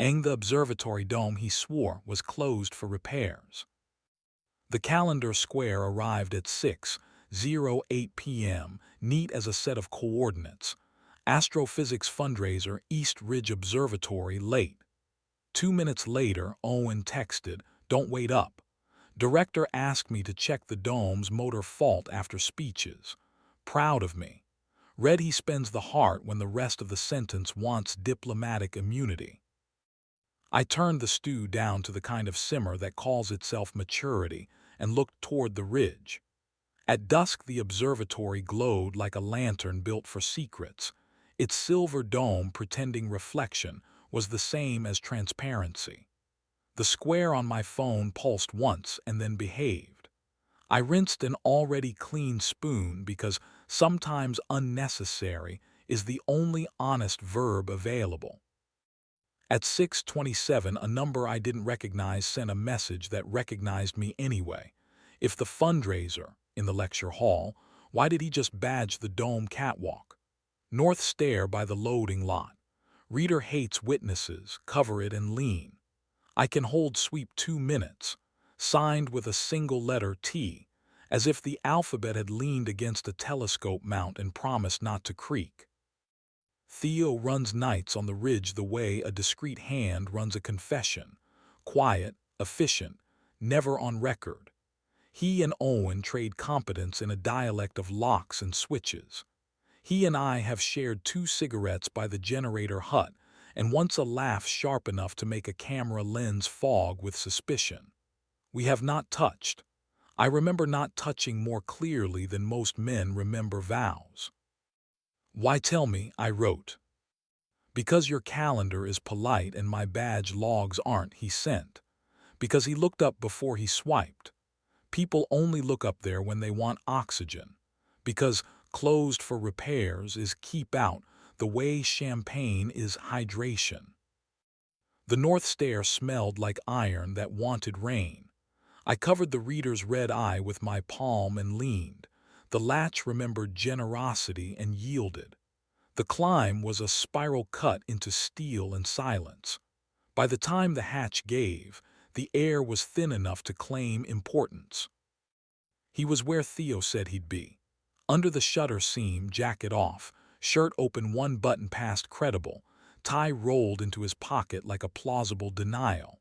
The observatory dome, he swore, was closed for repairs. The calendar square arrived at 6:08 p.m., neat as a set of coordinates. Astrophysics fundraiser, East Ridge Observatory, late. 2 minutes later, Owen texted, "Don't wait up." Director asked me to check the dome's motor fault after speeches. Proud of me. Read he spends the heart when the rest of the sentence wants diplomatic immunity. I turned the stew down to the kind of simmer that calls itself maturity and looked toward the ridge. At dusk the observatory glowed like a lantern built for secrets. Its silver dome, pretending reflection, was the same as transparency. The square on my phone pulsed once and then behaved. I rinsed an already clean spoon because sometimes unnecessary is the only honest verb available. At 6:27, a number I didn't recognize sent a message that recognized me anyway. If the fundraiser, in the lecture hall, why did he just badge the dome catwalk? North stair by the loading lot. Reader hates witnesses, cover it and lean. I can hold sweep 2 minutes. Signed with a single letter T, as if the alphabet had leaned against a telescope mount and promised not to creak. Theo runs nights on the ridge the way a discreet hand runs a confession. Quiet, efficient, never on record. He and Owen trade competence in a dialect of locks and switches. He and I have shared 2 cigarettes by the generator hut, and once a laugh sharp enough to make a camera lens fog with suspicion. We have not touched. I remember not touching more clearly than most men remember vows. "Why tell me?" I wrote. "Because your calendar is polite and my badge logs aren't," he sent. Because he looked up before he swiped. People only look up there when they want oxygen. Because closed for repairs is keep out, the way champagne is hydration. The north stair smelled like iron that wanted rain. I covered the reader's red eye with my palm and leaned. The latch remembered generosity and yielded. The climb was a spiral cut into steel and silence. By the time the hatch gave, the air was thin enough to claim importance. He was where Theo said he'd be. Under the shutter seam, jacket off, shirt open 1 button past credible, tie rolled into his pocket like a plausible denial.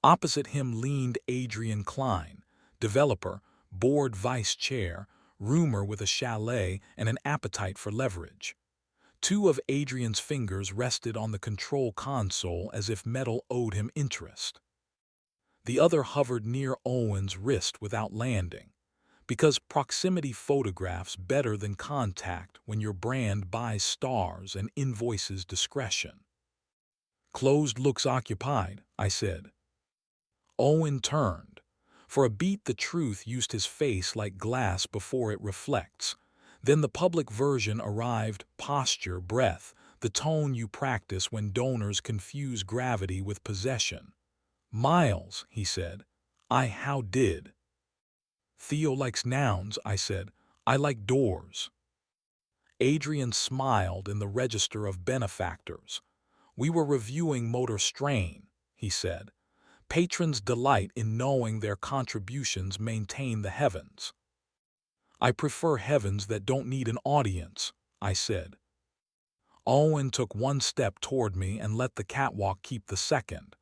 Opposite him leaned Adrian Klein, developer, board vice chair, roomer with a chalet and an appetite for leverage. 2 of Adrian's fingers rested on the control console as if metal owed him interest. The other hovered near Owen's wrist without landing. Because proximity photographs better than contact when your brand buys stars and invoices discretion. "Closed looks occupied," I said. Owen turned. For a beat the truth used his face like glass before it reflects. Then the public version arrived, posture, breath, the tone you practice when donors confuse gravity with possession. "Miles," he said. How did?" "Theo likes nouns," I said. "I like doors." Adrian smiled in the register of benefactors. "We were reviewing motor strain," he said. "Patrons delight in knowing their contributions maintain the heavens." "I prefer heavens that don't need an audience," I said. Owen took 1 step toward me and let the catwalk keep the second.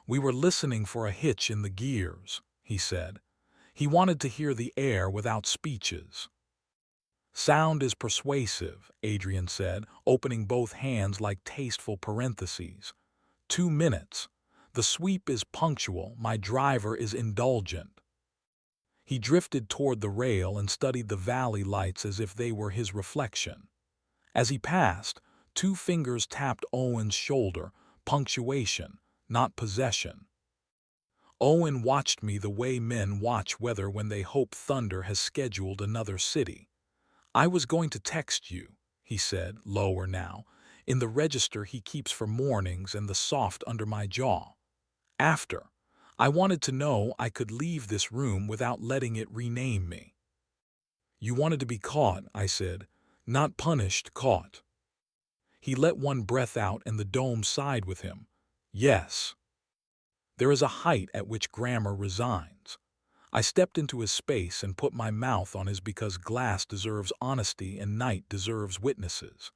"We were listening for a hitch in the gears," he said. He wanted to hear the air without speeches. "Sound is persuasive," Adrian said, opening both hands like tasteful parentheses. 2 minutes. The sweep is punctual, my driver is indulgent. He drifted toward the rail and studied the valley lights as if they were his reflection. As he passed, 2 fingers tapped Owen's shoulder, punctuation, not possession. Owen watched me the way men watch weather when they hope thunder has scheduled another city. "I was going to text you," he said, lower now, in the register he keeps for mornings and the soft under my jaw. "After. I wanted to know I could leave this room without letting it rename me." "You wanted to be caught," I said. "Not punished, caught." He let 1 breath out and the dome sighed with him. Yes. There is a height at which grammar resigns. I stepped into his space and put my mouth on his because glass deserves honesty and night deserves witnesses.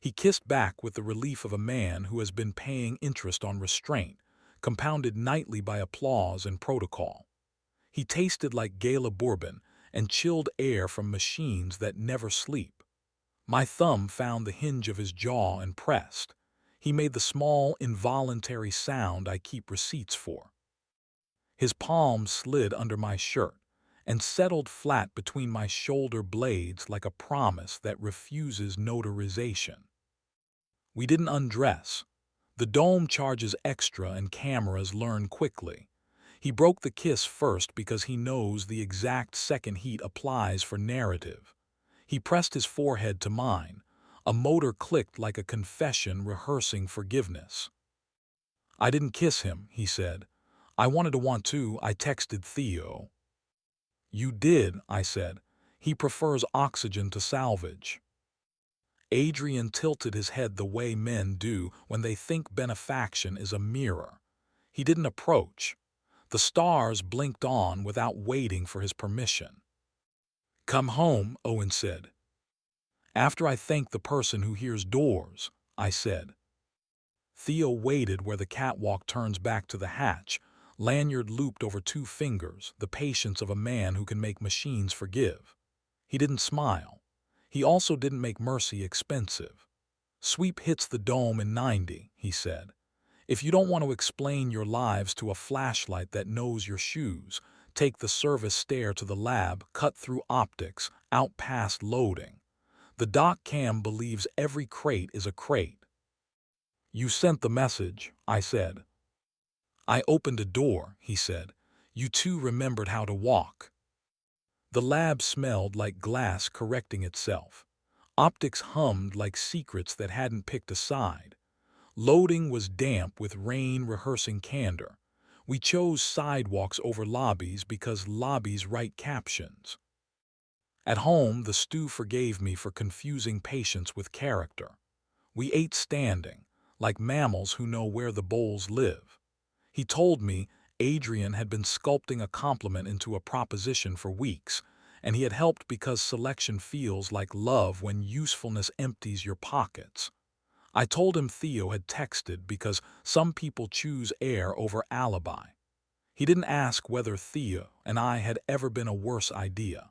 He kissed back with the relief of a man who has been paying interest on restraint, compounded nightly by applause and protocol. He tasted like gala bourbon and chilled air from machines that never sleep. My thumb found the hinge of his jaw and pressed. He made the small, involuntary sound I keep receipts for. His palm slid under my shirt and settled flat between my shoulder blades like a promise that refuses notarization. We didn't undress. The dome charges extra and cameras learn quickly. He broke the kiss first because he knows the exact second heat applies for narrative. He pressed his forehead to mine. A motor clicked like a confession rehearsing forgiveness. I didn't kiss him, he said. I wanted to want to, I texted Theo. You did, I said. He prefers oxygen to salvage. Adrian tilted his head the way men do when they think benefaction is a mirror. He didn't approach. The stars blinked on without waiting for his permission. Come home, Owen said. After I thank the person who hears doors, I said. Theo waited where the catwalk turns back to the hatch, lanyard looped over 2 fingers, the patience of a man who can make machines forgive. He didn't smile. He also didn't make mercy expensive. Sweep hits the dome in 90, he said. If you don't want to explain your lives to a flashlight that knows your shoes, take the service stair to the lab, cut through optics, out past loading. The doc cam believes every crate is a crate. You sent the message, I said. I opened a door, he said. You two remembered how to walk. The lab smelled like glass correcting itself. Optics hummed like secrets that hadn't picked a side. Loading was damp with rain rehearsing candor. We chose sidewalks over lobbies because lobbies write captions. At home, the stew forgave me for confusing patience with character. We ate standing, like mammals who know where the bowls live. He told me Adrian had been sculpting a compliment into a proposition for weeks, and he had helped because selection feels like love when usefulness empties your pockets. I told him Theo had texted because some people choose air over alibi. He didn't ask whether Theo and I had ever been a worse idea.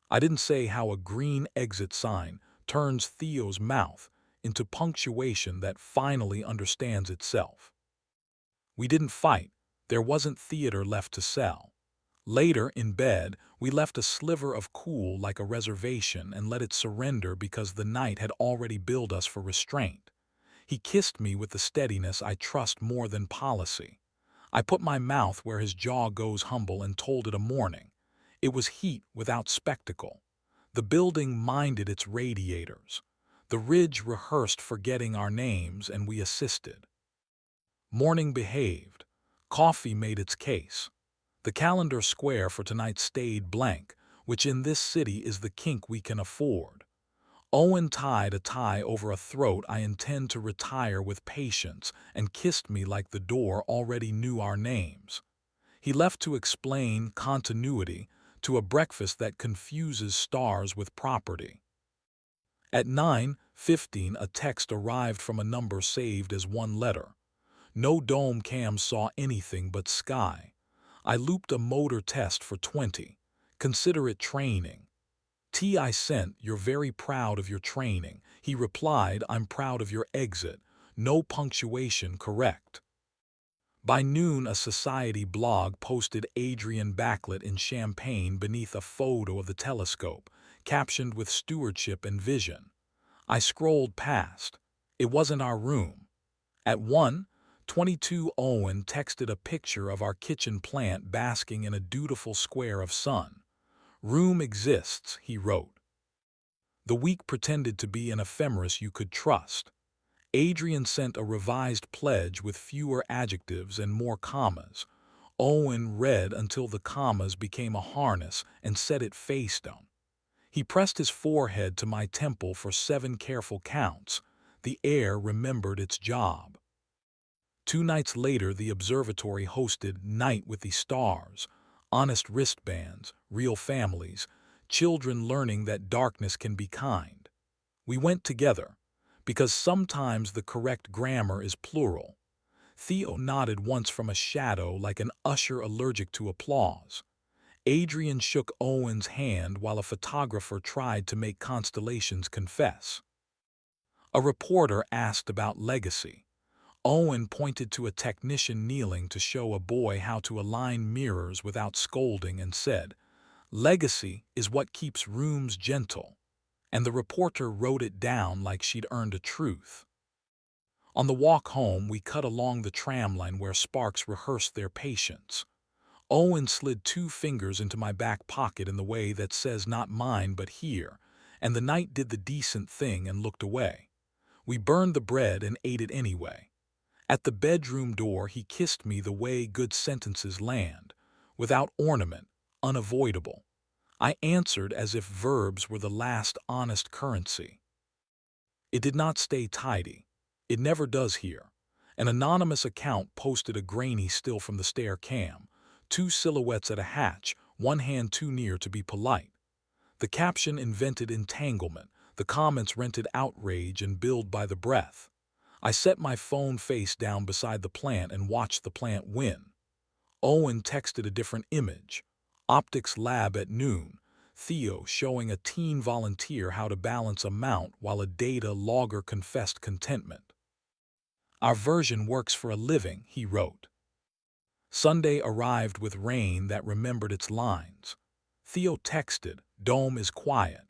I didn't say how a green exit sign turns Theo's mouth into punctuation that finally understands itself. We didn't fight. There wasn't theater left to sell. Later, in bed, we left a sliver of cool like a reservation and let it surrender because the night had already billed us for restraint. He kissed me with the steadiness I trust more than policy. I put my mouth where his jaw goes humble and told it a morning. It was heat without spectacle. The building minded its radiators. The ridge rehearsed forgetting our names, and we assisted. Morning behaved. Coffee made its case. The calendar square for tonight stayed blank, which in this city is the kink we can afford. Owen tied a tie over a throat I intend to retire with patience and kissed me like the door already knew our names. He left to explain continuity to a breakfast that confuses stars with property. At 9:15, a text arrived from a number saved as one letter. No dome cam saw anything but sky. I looped a motor test for 20. Consider it training. I sent, you're very proud of your training. He replied, I'm proud of your exit. No punctuation correct. By noon, a society blog posted Adrian backlit in champagne beneath a photo of the telescope, captioned with stewardship and vision. I scrolled past. It wasn't our room. At 1:22, Owen texted a picture of our kitchen plant basking in a dutiful square of sun. Room exists, he wrote. The week pretended to be an ephemeris you could trust. Adrian sent a revised pledge with fewer adjectives and more commas. Owen read until the commas became a harness and set it face down. He pressed his forehead to my temple for 7 careful counts. The air remembered its job. 2 nights later, the observatory hosted Night with the Stars, honest wristbands, real families, children learning that darkness can be kind. We went together, because sometimes the correct grammar is plural. Theo nodded once from a shadow like an usher allergic to applause. Adrian shook Owen's hand while a photographer tried to make constellations confess. A reporter asked about legacy. Owen pointed to a technician kneeling to show a boy how to align mirrors without scolding and said, "Legacy is what keeps rooms gentle." And the reporter wrote it down like she'd earned a truth. On the walk home, we cut along the tram line where Sparks rehearsed their patience. Owen slid 2 fingers into my back pocket in the way that says not mine but here, and the knight did the decent thing and looked away. We burned the bread and ate it anyway. At the bedroom door, he kissed me the way good sentences land, without ornament, unavoidable. I answered as if verbs were the last honest currency. It did not stay tidy. It never does here. An anonymous account posted a grainy still from the stair cam, 2 silhouettes at a hatch, one hand too near to be polite. The caption invented entanglement, the comments rented outrage and billed by the breath. I set my phone face down beside the plant and watched the plant win. Owen texted a different image. Optics lab at noon. Theo showing a teen volunteer how to balance a mount while a data logger confessed contentment. "Our version works for a living," he wrote. Sunday arrived with rain that remembered its lines. Theo texted, "Dome is quiet.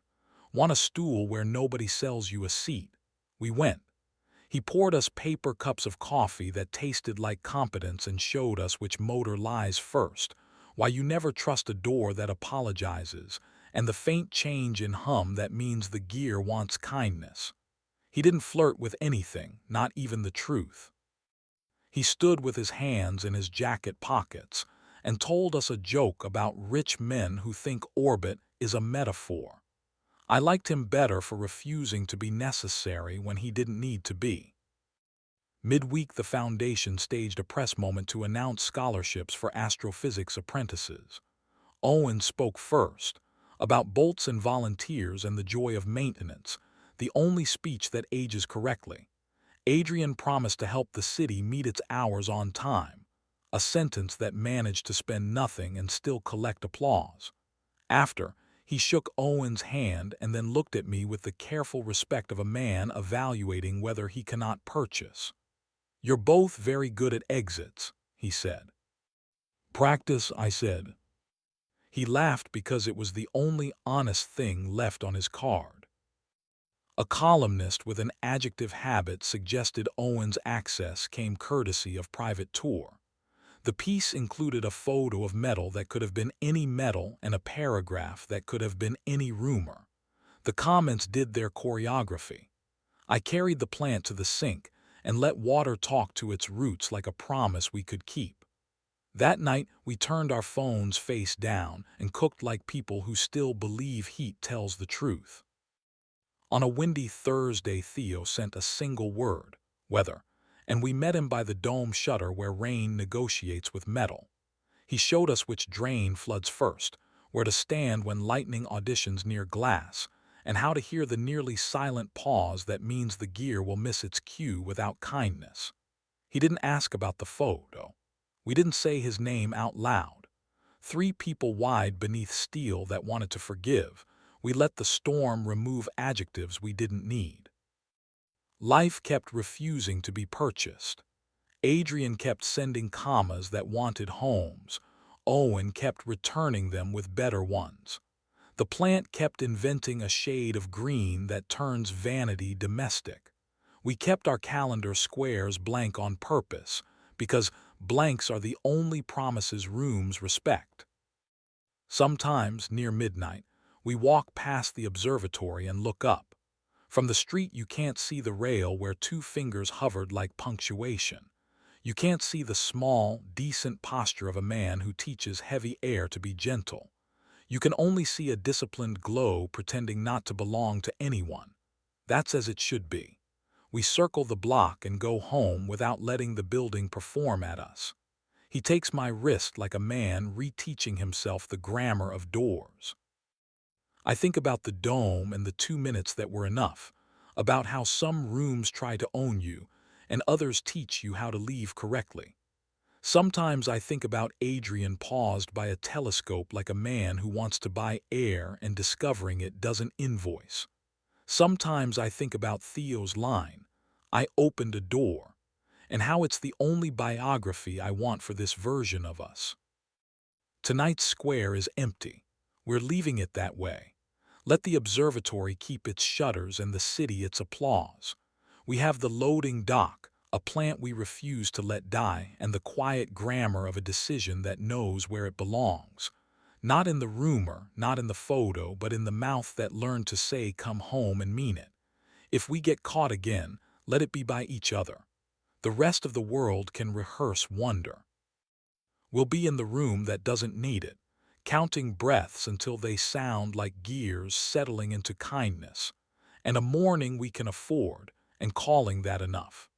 Want a stool where nobody sells you a seat?" We went. He poured us paper cups of coffee that tasted like competence and showed us which motor lies first, why you never trust a door that apologizes, and the faint change in hum that means the gear wants kindness. He didn't flirt with anything, not even the truth. He stood with his hands in his jacket pockets and told us a joke about rich men who think orbit is a metaphor. I liked him better for refusing to be necessary when he didn't need to be. Midweek, the Foundation staged a press moment to announce scholarships for astrophysics apprentices. Owen spoke first, about bolts and volunteers and the joy of maintenance, the only speech that ages correctly. Adrian promised to help the city meet its hours on time, a sentence that managed to spend nothing and still collect applause. After, he shook Owen's hand and then looked at me with the careful respect of a man evaluating whether he cannot purchase. "You're both very good at exits," he said. "Practice," I said. He laughed because it was the only honest thing left on his card. A columnist with an adjective habit suggested Owen's access came courtesy of private tour. The piece included a photo of metal that could have been any metal and a paragraph that could have been any rumor. The comments did their choreography. I carried the plant to the sink and let water talk to its roots like a promise we could keep. That night, we turned our phones face down and cooked like people who still believe heat tells the truth. On a windy Thursday, Theo sent a single word, weather, and we met him by the dome shutter where rain negotiates with metal. He showed us which drain floods first, where to stand when lightning auditions near glass, and how to hear the nearly silent pause that means the gear will miss its cue without kindness. He didn't ask about the photo. We didn't say his name out loud. 3 people wide beneath steel that wanted to forgive. We let the storm remove adjectives we didn't need. Life kept refusing to be purchased. Adrian kept sending commas that wanted homes. Owen kept returning them with better ones. The plant kept inventing a shade of green that turns vanity domestic. We kept our calendar squares blank on purpose, because blanks are the only promises rooms respect. Sometimes, near midnight, we walk past the observatory and look up. From the street you can't see the rail where 2 fingers hovered like punctuation. You can't see the small, decent posture of a man who teaches heavy air to be gentle. You can only see a disciplined glow pretending not to belong to anyone. That's as it should be. We circle the block and go home without letting the building perform at us. He takes my wrist like a man reteaching himself the grammar of doors. I think about the dome and the 2 minutes that were enough, about how some rooms try to own you and others teach you how to leave correctly. Sometimes I think about Adrian paused by a telescope like a man who wants to buy air and discovering it doesn't invoice. Sometimes I think about Theo's line, "I opened a door," and how it's the only biography I want for this version of us. Tonight's square is empty. We're leaving it that way. Let the observatory keep its shutters and the city its applause. We have the loading dock, a plant we refuse to let die, and the quiet grammar of a decision that knows where it belongs. Not in the rumor, not in the photo, but in the mouth that learned to say come home and mean it. If we get caught again, let it be by each other. The rest of the world can rehearse wonder. We'll be in the room that doesn't need it, counting breaths until they sound like gears settling into kindness, and a morning we can afford, and calling that enough.